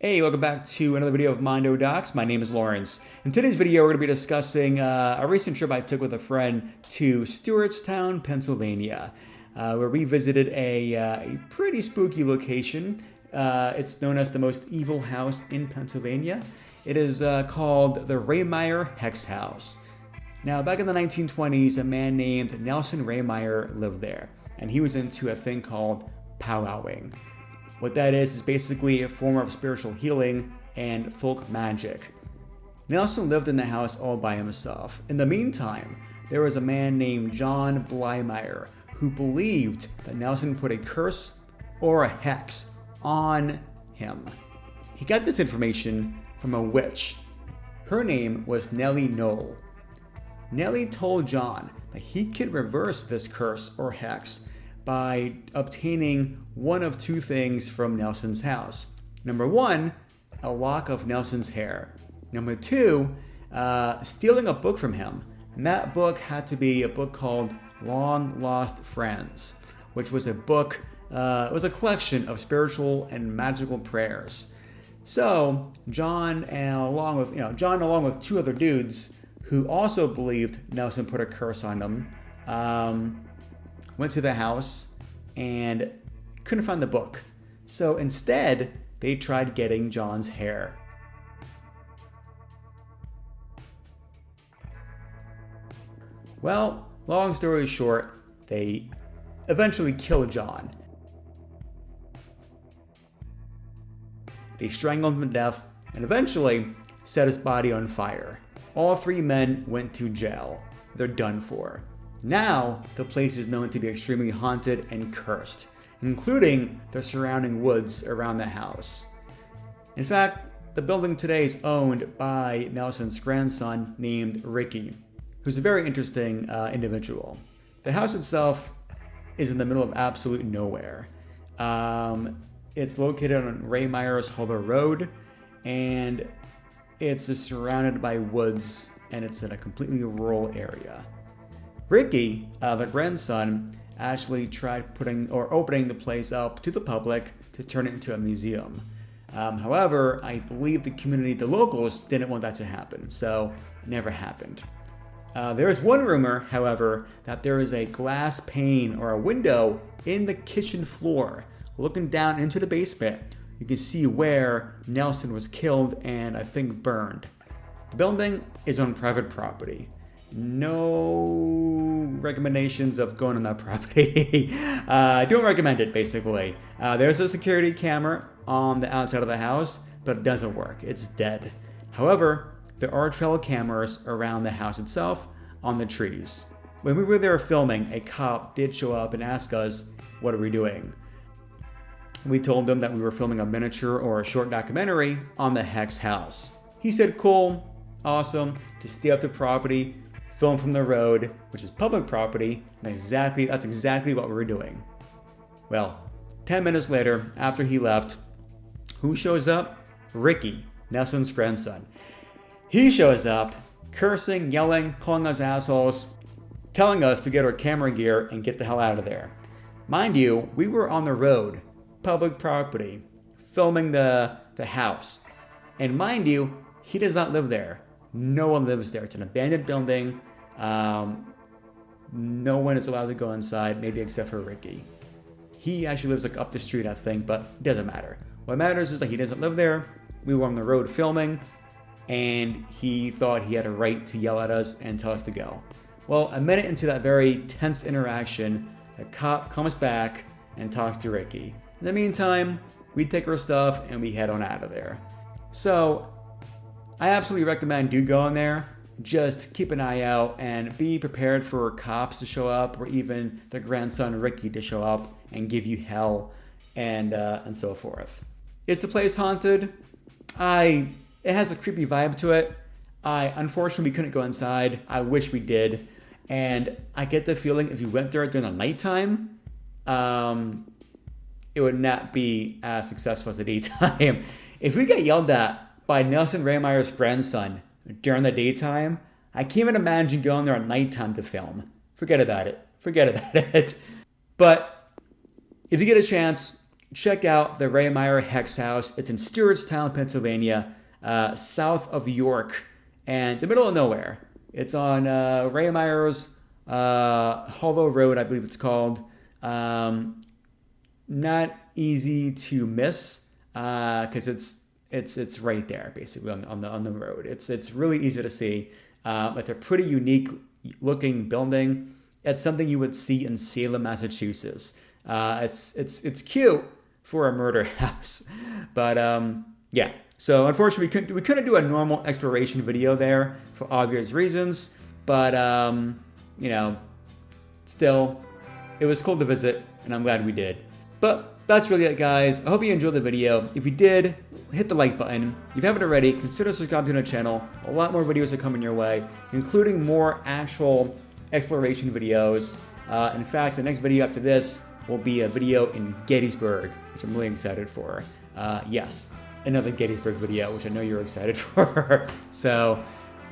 Hey, welcome back to another video of Mondo Docs. My name is Lawrence. In today's video, we're going to be discussing a recent trip I took with a friend to Stewartstown, Pennsylvania, where we visited a pretty spooky location. It's known as the most evil house in Pennsylvania. It is called the Rehmeyer Hex House. Now, back in the 1920s, a man named Nelson Rehmeyer lived there, and he was into a thing called powwowing. What that is basically a form of spiritual healing and folk magic. Nelson lived in the house all by himself. In the meantime, there was a man named John Blymeyer who believed that Nelson put a curse or a hex on him. He got this information from a witch. Her name was Nellie Knoll. Nellie told John that he could reverse this curse or hex by obtaining one of two things from Nelson's house. Number one, a lock of Nelson's hair. Number two, stealing a book from him. And that book had to be a book called Long Lost Friends, which was a book, it was a collection of spiritual and magical prayers. So John, along with two other dudes who also believed Nelson put a curse on them, went to the house and couldn't find the book. So instead, they tried getting John's hair. Well, long story short, they eventually killed John. They strangled him to death and eventually set his body on fire. All three men went to jail. They're done for. Now, the place is known to be extremely haunted and cursed, including the surrounding woods around the house. In fact, the building today is owned by Nelson's grandson named Ricky, who's a very interesting individual. The house itself is in the middle of absolute nowhere. It's located on Rehmeyer's Hollow Road, and it's surrounded by woods, and it's in a completely rural area. Ricky, the grandson, actually tried opening the place up to the public to turn it into a museum. However, I believe the locals didn't want that to happen, so it never happened. There is one rumor, however, that there is a glass pane or a window in the kitchen floor. Looking down into the basement, you can see where Nelson was killed and I think burned. The building is on private property. No recommendations of going on that property. Don't recommend it, basically. There's a security camera on the outside of the house, but it doesn't work. It's dead. However, there are trail cameras around the house itself on the trees. When we were there filming, a cop did show up and ask us, what are we doing? We told him that we were filming a miniature or a short documentary on the Hex house. He said, cool, awesome, just stay off the property, film from the road, which is public property, and that's exactly what we were doing. Well, 10 minutes later, after he left, who shows up? Ricky, Nelson's grandson. He shows up, cursing, yelling, calling us assholes, telling us to get our camera gear and get the hell out of there. Mind you, we were on the road, public property, filming the house. And mind you, he does not live there. No one lives there. It's an abandoned building. No one is allowed to go inside, maybe except for Ricky. He actually lives up the street, I think, but it doesn't matter. What matters is that he doesn't live there. We were on the road filming, and he thought he had a right to yell at us and tell us to go. Well, a minute into that very tense interaction, the cop comes back and talks to Ricky. In the meantime, we take our stuff and we head on out of there. So, I absolutely recommend you go in there. Just keep an eye out and be prepared for cops to show up or even the grandson Ricky to show up and give you hell and so forth. Is the place haunted? It has a creepy vibe to it. Unfortunately, we couldn't go inside. I wish we did. And I get the feeling if you went there during the nighttime, it would not be as successful as the daytime. If we get yelled at by Nelson Rehmeyer's grandson during the daytime, I can't even imagine going there at nighttime to film. Forget about it. But if you get a chance, check out the Rehmeyer Hex House. It's in Stewartstown, Pennsylvania, south of York, and the middle of nowhere. It's on Rehmeyer's Hollow Road, I believe it's called. Not easy to miss because it's right there, basically on the road. It's really easy to see. It's a pretty unique looking building. It's something you would see in Salem, Massachusetts. It's cute for a murder house, but yeah. So unfortunately, we couldn't do a normal exploration video there for obvious reasons. But you know, still, it was cool to visit, and I'm glad we did. But that's really it, guys. I hope you enjoyed the video. If you did, hit the like button. If you haven't already, consider subscribing to the channel. A lot more videos are coming your way, including more actual exploration videos. In fact, the next video after this will be a video in Gettysburg, which I'm really excited for. Yes, another Gettysburg video, which I know you're excited for. So,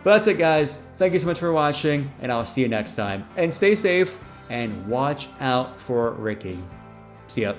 but that's it, guys. Thank you so much for watching, and I'll see you next time. And stay safe, and watch out for Ricky. See ya.